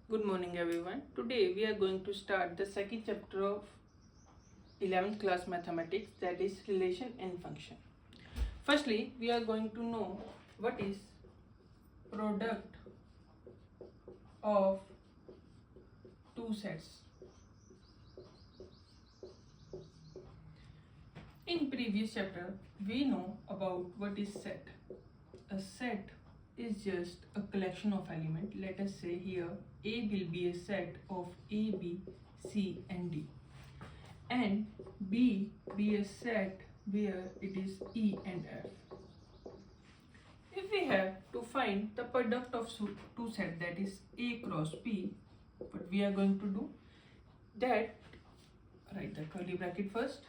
Good morning everyone. Today we are going to start the second chapter of 11th class mathematics, that is relation and function. Firstly, we are going to know what is product of two sets. In previous chapter we know about what is set. A set is just a collection of elements. Let us say here A will be a set of A, B, C and D, and B be a set where it is E and F. If we have to find the product of two sets, that is A cross B, what we are going to do, that write the curly bracket first,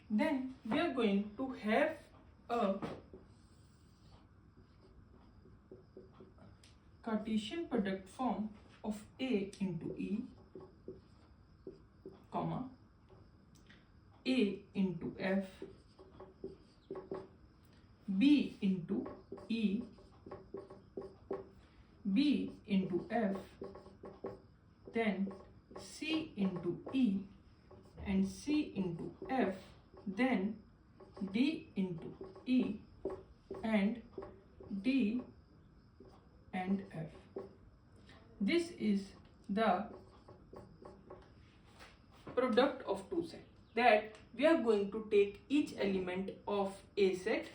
then we are going to have a Cartesian product form of A into E, comma, A into F, B into E, B into F, then C into E and C into F, then D into E and D and F. This is the product of two sets, that we are going to take each element of a set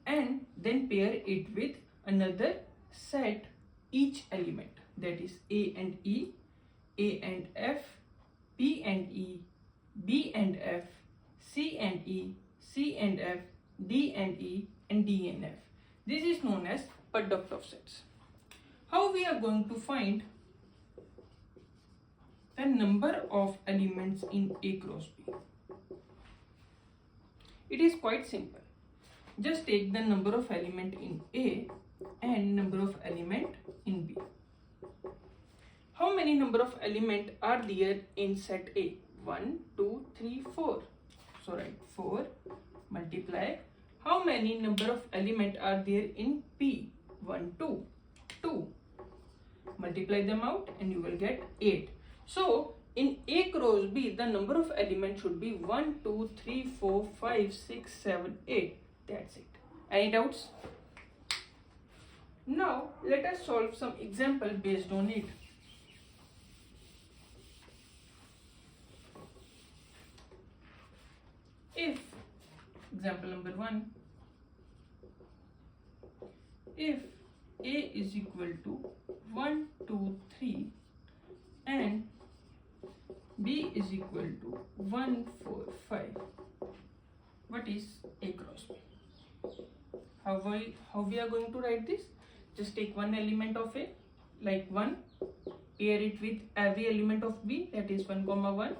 and then pair it with another set, each element, that is A and E, A and F, B and E, B and F, C and E, C and F, D and E and D and F. This is known as product of sets. How we are going to find the number of elements in A cross B? It is quite simple. Just take the number of element in A and number of element in B. How many number of element are there in set A? 1, 2, 3, 4. So write 4 multiply. How many number of element are there in B? 1, 2, 2. Multiply them out and you will get 8. So in A cross B, the number of elements should be 1, 2, 3, 4, 5, 6, 7, 8. That's it. Any doubts? Now let us solve some example based on it. If, example number 1, if A is equal to 1, 2, 3 and B is equal to 1, 4, 5, what is A cross B? How we are going to write this? Just take one element of A, like 1, pair it with every element of B, that is 1, 1,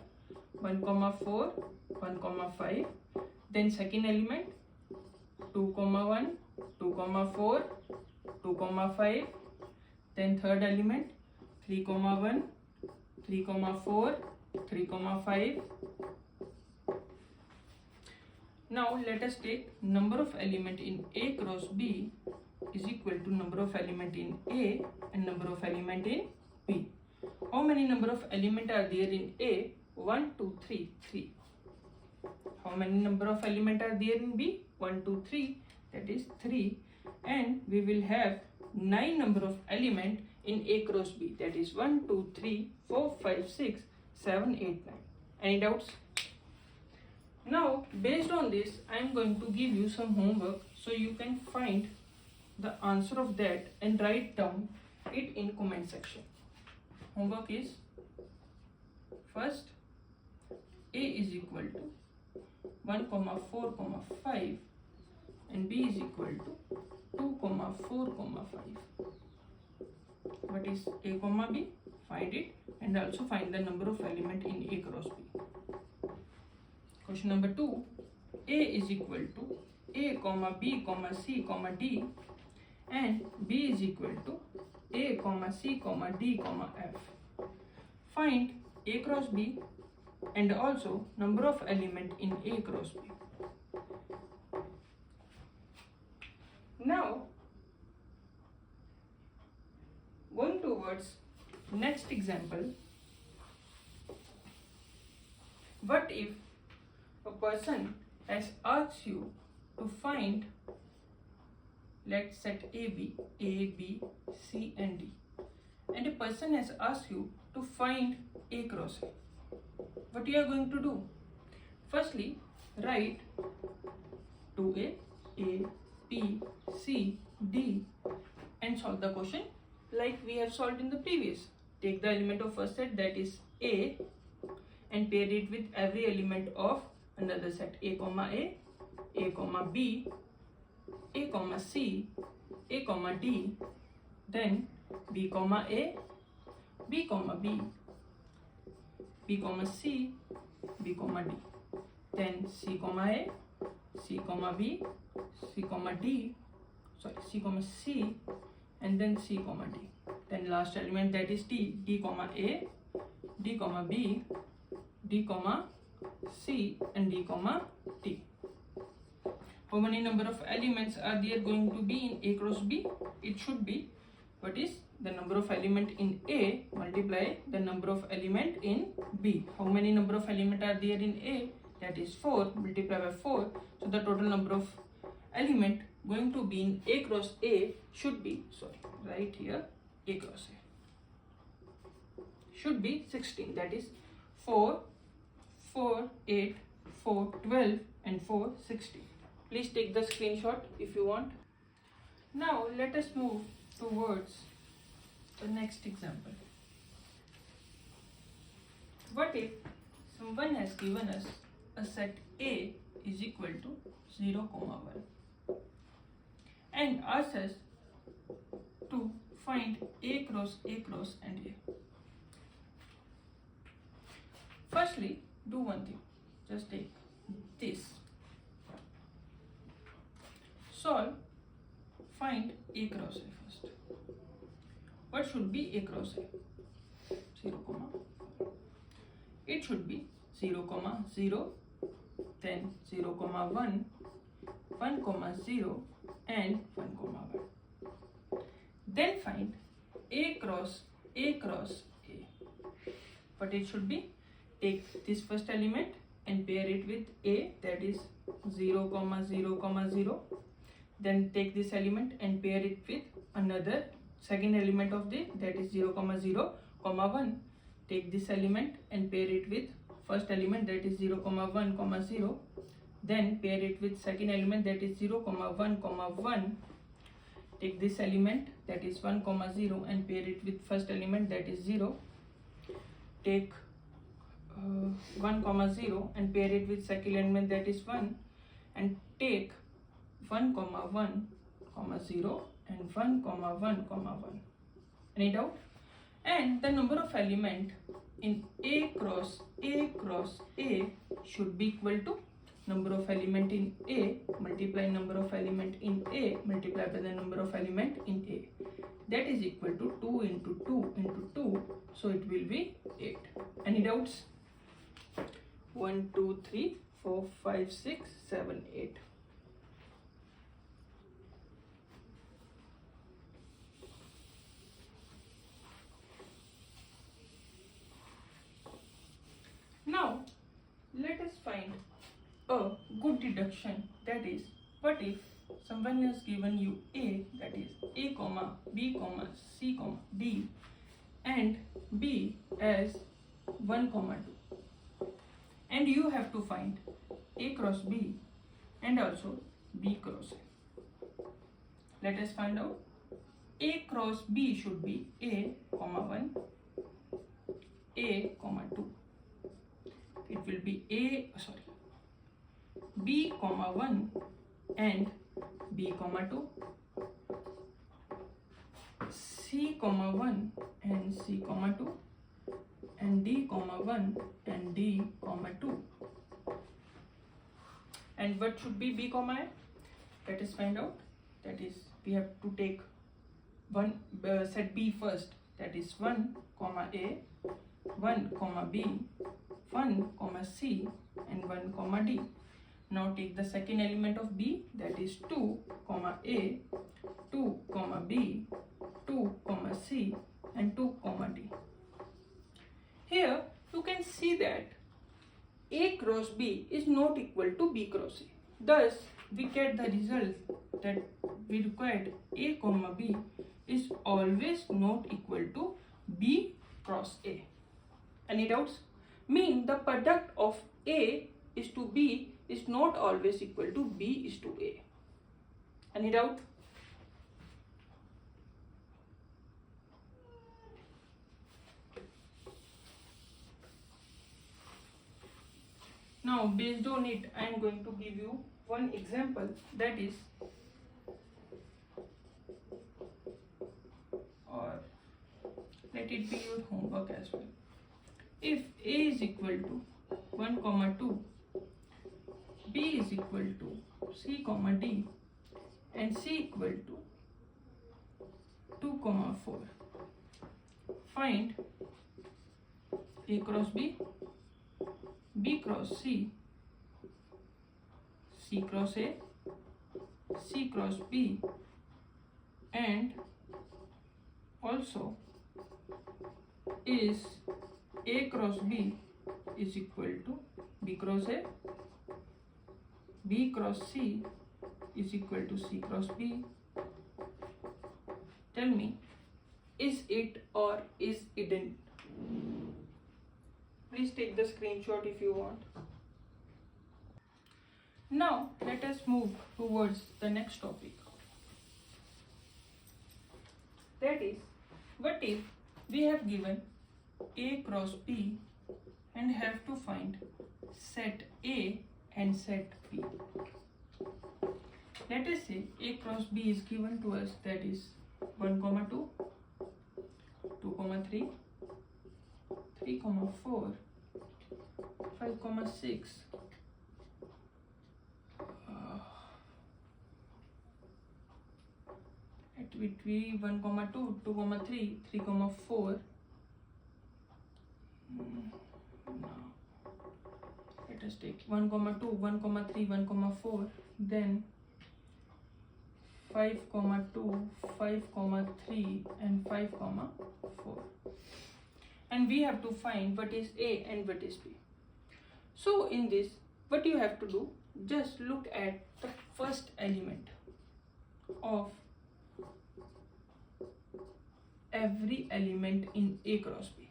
1, 4, 1, 5. Then second element 2, 1, 2, 4, 2, 5. Then third element 3, 1, 3, 4, 3, 5. Now let us take number of element in A cross B is equal to number of element in A and number of element in B. How many number of element are there in A? 1, 2, 3, 3. How many number of element are there in B? 1, 2, 3, that is 3. And we will have 9 number of element in A cross B, that is 1, 2, 3, 4, 5, 6, 7, 8, 9. Any doubts? Now based on this, I am going to give you some homework so you can find the answer of that and write down it in comment section. Homework is, first, A is equal to 1, 4, 5 and B is equal to 2, 4, 5. What is A, B? Find it and also find the number of element in A cross B. Question number 2, A is equal to A, B, C, D and B is equal to A, C, D, F. Find A cross B and also number of element in A cross B. Now going to towards next example. What if a person has asked you to find, let's set A, B, C and D, and a person has asked you to find A cross A. What you are going to do? Firstly, write 2A, A, B, C, D and solve the question like we have solved in the previous. Take the element of first set, that is A, and pair it with every element of another set, A, B, A, C, A, D, then B, A, B, B, B, C, B, D, then C, A, C, B, C, and then C, D. Then last element, that is D, A, D, B, D, C and D, T. How many number of elements are there going to be in A cross B? It should be, what is the number of element in A multiply the number of element in B. How many number of element are there in A? That is 4, multiply by 4. So the total number of element going to be in A cross A should be, right here, A cross A should be 16, that is 4, 8, 4, 12 and 4, 16. Please take the screenshot if you want. Now let us move towards the next example. What if someone has given us a set A is equal to 0, 1 and asks us to find A cross and A. Firstly, do one thing, just take this, solve, find A cross A first. What should be A cross A? 0, it should be 0, 0, then 0, 1, 1, 0 and 1, 1. Then find A cross A. But it should be, take this first element and pair it with A, that is 0, 0, 0. Then take this element and pair it with another second element of the, that is 0, 0, 1. Take this element and pair it with first element, that is 0, 1, 0. Then pair it with second element, that is 0, 1, 1. Take this element, that is 1, 0 and pair it with first element, that is 0. Take 1, 0 and pair it with second element, that is 1, and take 1, 1, 0 and 1, 1, 1. Any doubt? And the number of element in A cross A should be equal to number of element in A multiply number of element in A multiply by the number of element in A. That is equal to 2 into 2 into 2. So it will be 8. Any doubts? 1, 2, 3, 4, 5, 6, 7, 8. Now let us find a good deduction, that is, what if someone has given you A, that is A, B, C, D and B as 1, 2, and you have to find A cross B and also B cross A. Let us find out. A cross B should be A, 1, A, 2. It will be B, 1 and B, 2, C, 1 and C, 2, and D, 1 and D, 2. And what should be B, A? Let us find out. That is, we have to take one set B first. That is 1, A, 1, B, 1, C and 1, D. Now take the second element of B, that is 2, A, 2, B, 2, C and and 2 comma D. Here you can see that A cross B is not equal to B cross A. Thus we get the result that we required A comma B is always not equal to B cross A. Any doubts? Mean the product of A is to B is not always equal to B is to A. Any doubt? Now based on it, I am going to give you one example, that is, or let it be your homework as well. If A is equal to 1 comma 2, B is equal to C comma D, and C equal to 2 comma 4, find A cross B, B cross C, C cross A, C cross B, and also is A cross B is equal to B cross A, B cross C is equal to C cross B. Tell me, is it or is it not? Please take the screenshot if you want. Now let us move towards the next topic. That is, what if we have given A cross B and have to find set A and set B. Let us say A cross B is given to us, that is 1 comma 2, 2 comma 3, 3 comma 4, 5 comma 6, it will be 1 comma 2, 2 comma 3, 3 comma 4. Now let us take 1 comma 2, 1 comma 3, 1 comma 4, then 5 comma 2, 5 comma 3, and 5 comma 4. And we have to find what is A and what is B. So in this, what you have to do, just look at the first element of every element in A cross B.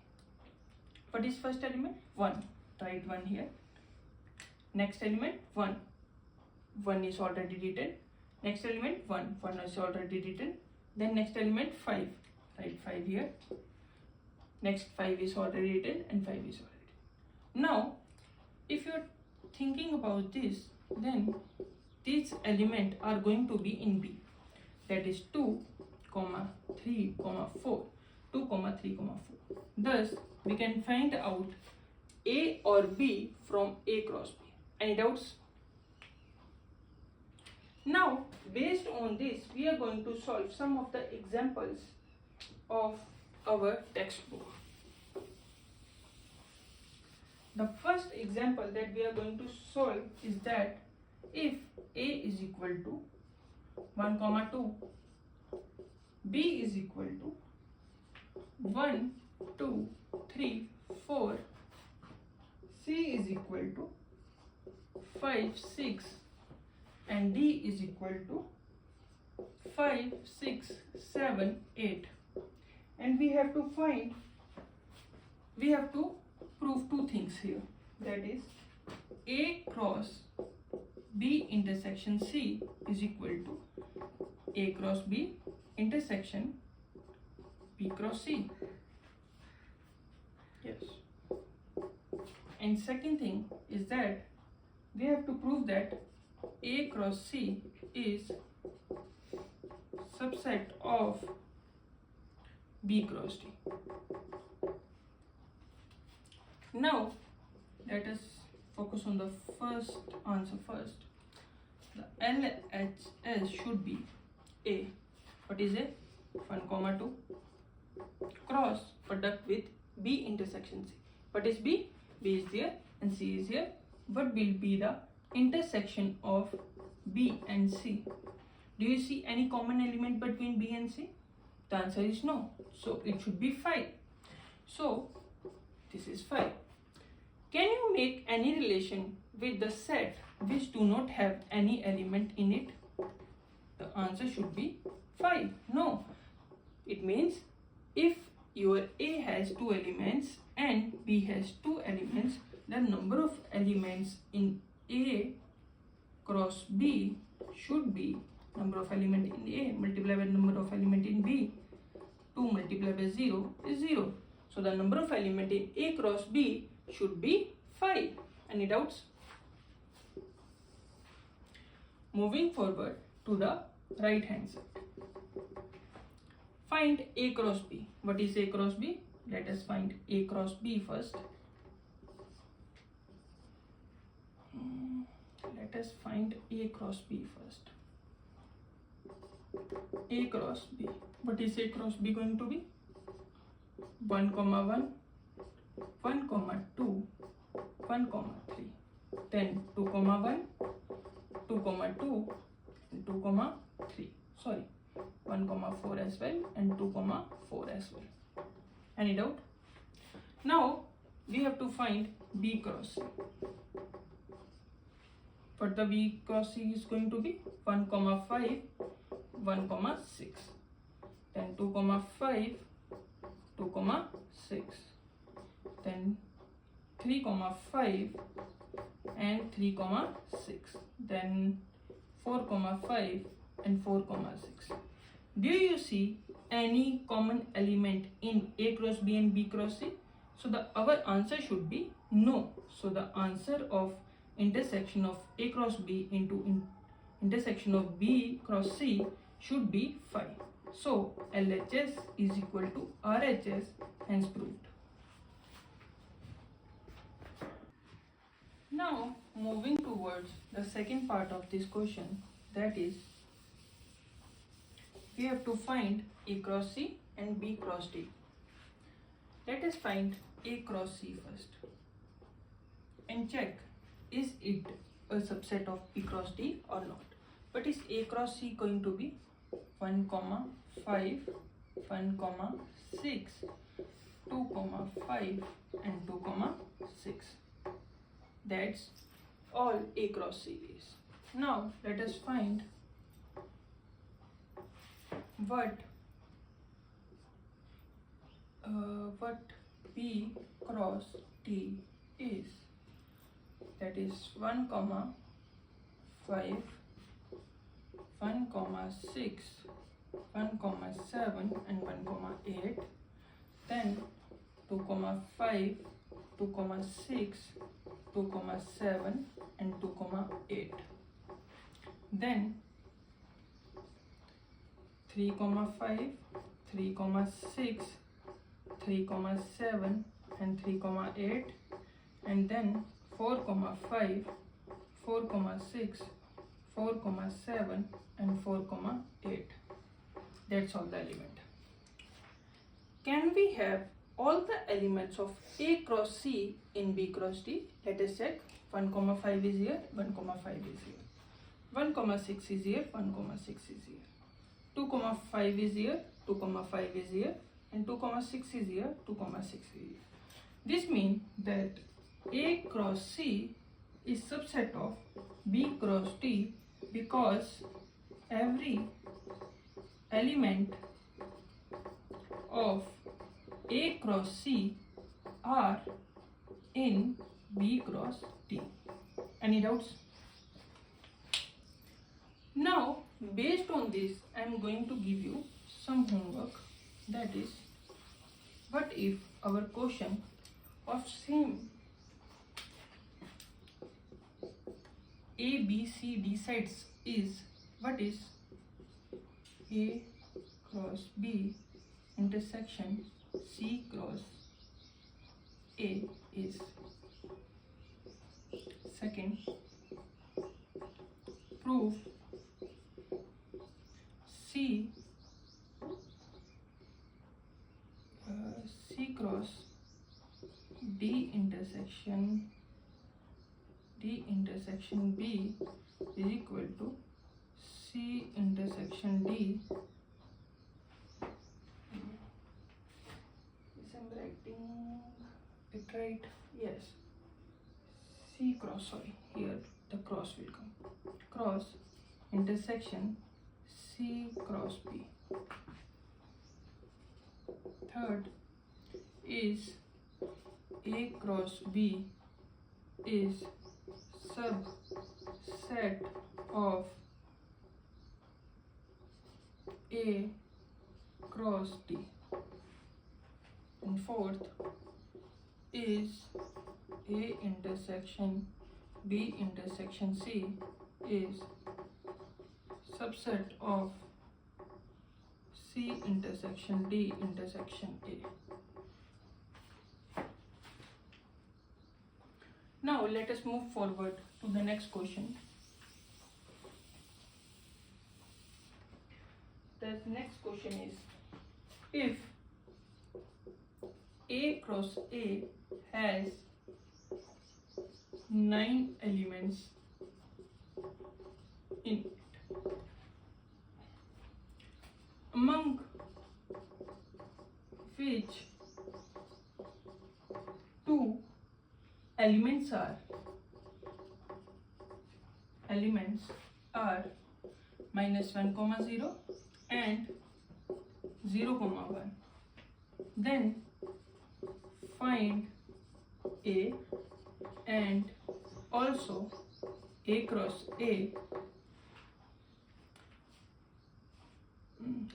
What is first element? 1. Write 1 here. Next element 1. 1 is already written. Next element 1. 1 is already written. Then next element 5. Write 5 here. Next 5 is already written and 5 is already written. Now if you are thinking about this, then these elements are going to be in B. That is 2, 3, 4. 2, 3, 4. Thus we can find out A or B from A cross B. Any doubts? Now based on this, we are going to solve some of the examples of our textbook. The first example that we are going to solve is that if A is equal to 1 comma 2, B is equal to 1, 2, 3, 4, C is equal to 5, 6, and D is equal to 5, 6, 7, 8. And we have to prove two things here. That is, A cross B intersection C is equal to A cross B intersection B cross C. Yes. And second thing is that we have to prove that A cross C is subset of B cross D. Now let us focus on the first answer first. The LHS should be A. What is A? 1 comma 2 cross product with B intersection C. What is B? B is there and C is here. What will be the intersection of B and C? Do you see any common element between B and C? The answer is no. So it should be 5. So this is 5. Can you make any relation with the set which do not have any element in it? The answer should be 5. No. It means if your A has 2 elements and B has 2 elements, the number of elements in A cross B should be number of element in A multiplied by number of element in B. 2 multiplied by 0 is 0. So the number of element in A cross B should be 5. Any doubts? Moving forward to the right hand side. Find A cross B. What is A cross B? Let us find A cross B first. Let us find A cross B first. A cross B. What is A cross B going to be? 1, 1, 1, 2, 1, 3. Then 2, 1, 2, 2, and 2, 3. Sorry, 1, 4 as well and 2, 4 as well. Any doubt? Now we have to find B cross C. What the B cross C is going to be? 1, 5, 1, 6. Then 2, 5, 2, 6. Then 3, 5 and 3, 6. Then 4, 5 and 4, 6. Do you see any common element in A cross B and B cross C? So our answer should be no. So the answer of intersection of A cross B into intersection of B cross C should be 5. So LHS is equal to RHS, hence proved. Now moving towards the second part of this question, that is we have to find A cross C and B cross D. Let us find A cross C first and check is it a subset of B cross D or not. But is A cross C going to be 1, 5, 1, 6, 2, 5 and 2, 6. That's all A cross C is. Now let us find what B cross D is. That is 1, 5, 1, 6, 1, 7 and 1, 8. Then 2, 5, 2, 6, 2, 7 and 2, 8. Then 3, 5, 3, 6, 3, 7 and 3, 8. And then 4, 5, 4, 6, 4, 7 and 4, 8. That's all the element. Can we have all the elements of A cross C in B cross D? Let us check. 1, 5 is here, 1, 5 is here. 1, 6 is here, 1, 6 is here. 2, 5 is here, 2, 5 is here, and 2, 6 is here, 2, 6 is here. This means that A cross C is subset of B cross D because every element of A cross C are in B cross D. Any doubts? Now, based on this, I am going to give you some homework. That is, what if our question of same A, B, C, D sets is what is A cross B intersection C cross A is. Second, prove C cross D intersection B is equal to C intersection D writing it right. Yes, C cross, sorry, here the cross will come. Cross intersection C cross B. Third is A cross B is subset of A cross D. And fourth is A intersection B intersection C is subset of C intersection D intersection A. Now let us move forward to the next question. The next question is, if A cross A has 9 elements in it, among which 2 elements are -1, 0 and 0, 1, then find A and also A cross A.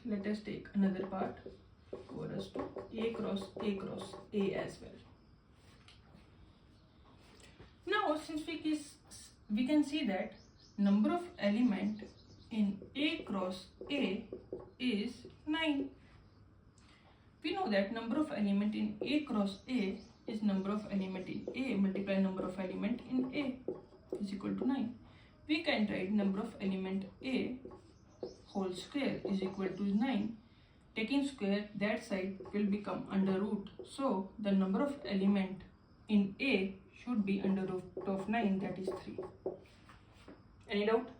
Let us take another part for us to A cross A as well. Now since we can see that number of element in A cross A is 9. We know that number of element in A cross A is number of element in A multiply number of element in A is equal to 9. We can write number of element A whole square is equal to 9. Taking square, that side will become under root. So the number of element in A should be under root of 9, that is 3. Any doubt?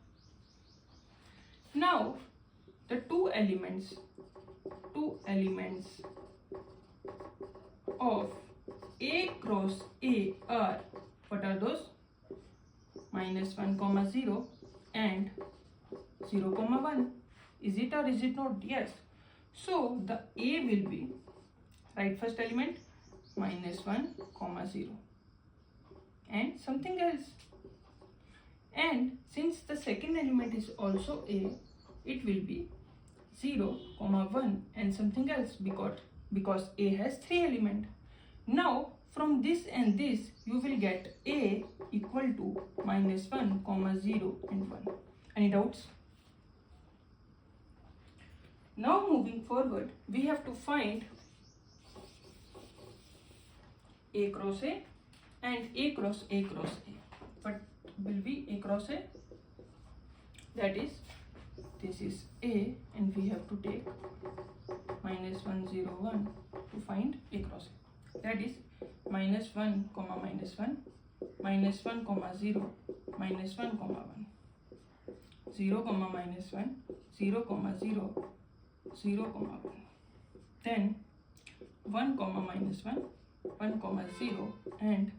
Now the two elements of A cross A are, what are those? -1, 0 and 0, 1. Is it or is it not? Yes. So the A will be, right, first element -1, 0 and something else. And since the second element is also A, it will be 0, 1 and something else because A has 3 elements. Now from this and this you will get A equal to -1, 0 and 1. Any doubts? Now moving forward, we have to find A cross A and A cross A cross A. What will be A cross A? That is, this is A and we have to take -1, 0, 1 to find A cross A. That is -1, -1, -1, 0, -1, 1, 0, -1, 0, 0, 0, 1. Then 1, -1, 1, 0 and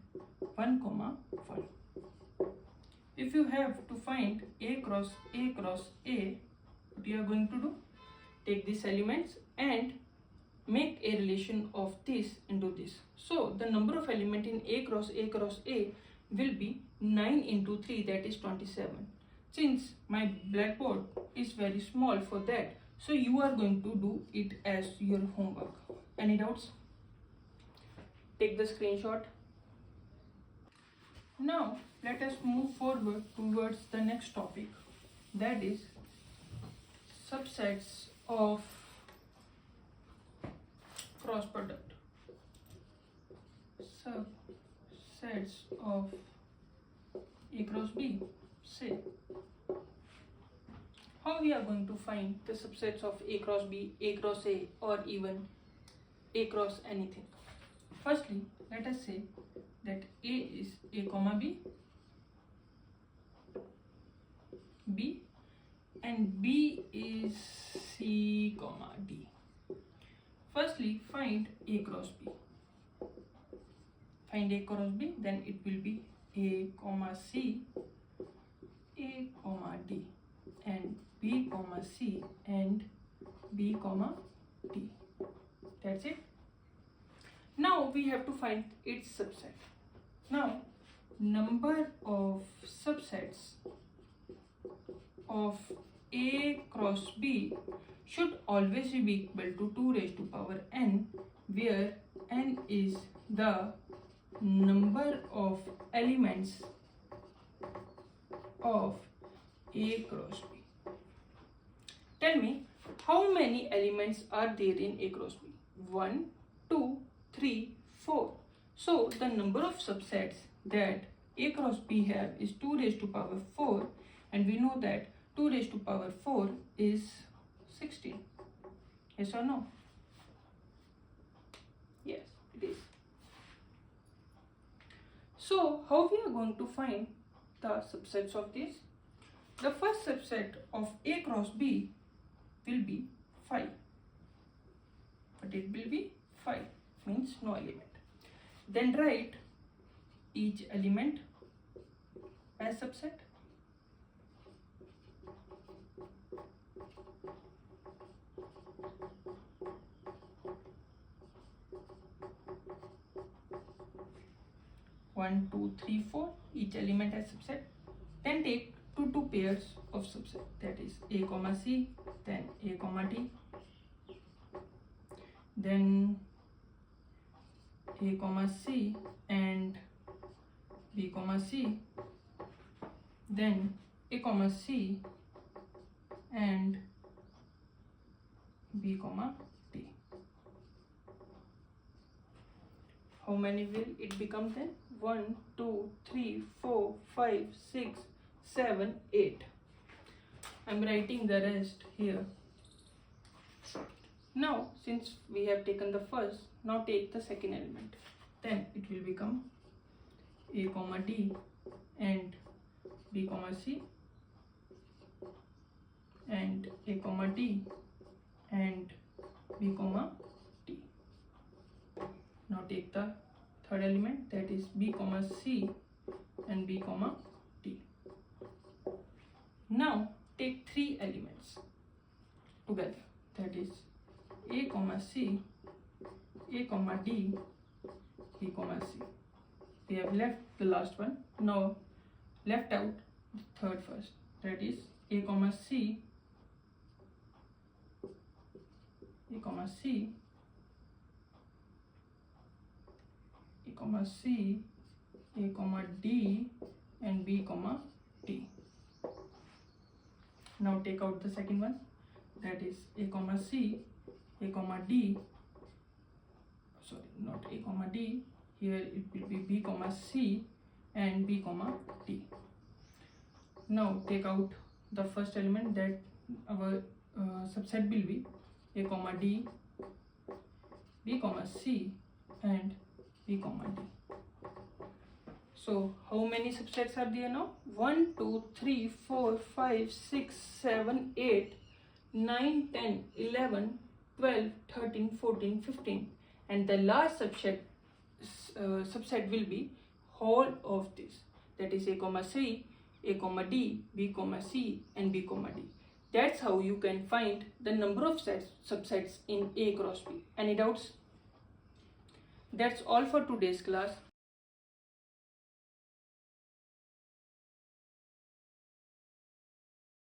1, 1. If you have to find A cross A cross A, what you are going to do? Take these elements and make a relation of this into this. So the number of element in A cross A cross A will be 9 into 3, that is 27. Since my blackboard is very small for that, so you are going to do it as your homework. Any doubts? Take the screenshot. Now let us move forward towards the next topic, that is subsets of cross product. Subsets of A cross B. Say, how we are going to find the subsets of A cross B, A cross A, or even A cross anything? Firstly, let us say that A is A comma B, B, and B is C comma D. Firstly, find A cross B. find A cross B, then it will be A comma C, A comma D, and B comma C and B comma D. That's it. Now we have to find its subset. Now number of subsets of A cross B should always be equal to 2 raised to power n, where n is the number of elements of A cross B. Tell me, how many elements are there in A cross B? 1, 2, 3, 4. So the number of subsets that A cross B have is 2 raised to power 4, and we know that 2 raised to power 4 is 16. Yes or no? Yes, it is. So how we are going to find the subsets of this? The first subset of A cross B will be 5. But it will be 5, means no element. Then write each element as subset. One, two, three, four, each element as subset. Then take two pairs of subset, that is A comma C, then A comma D, then A comma C and B comma C, then A comma C and B comma D. How many will it become then? 1, 2, 3, 4, 5, 6, 7, 8. I'm writing the rest here. Now, since we have taken the first, now take the second element. Then it will become A comma D and B comma C and A comma D and B comma D. Now take the third element, that is B comma C and B comma D. Now take 3 elements together, that is A comma C, A comma D, B comma C. We have left the last one. Now left out the third first, that is A comma C, A comma C, A comma C, A comma D and B comma D. Now take out the second one, that is A comma C, A comma D, sorry, not A comma D, here it will be B comma C and B comma D. Now take out the first element, that our subset will be A comma D, B comma C and B comma D. So how many subsets are there now? 1, 2, 3, 4, 5, 6, 7, 8, 9, 10, 11, 12, 13, 14, 15, and the last subset will be whole of this, that is A comma C, A comma D, B comma C and B comma D. That's how you can find the number of subsets in A cross B. Any doubts? That's all for today's class.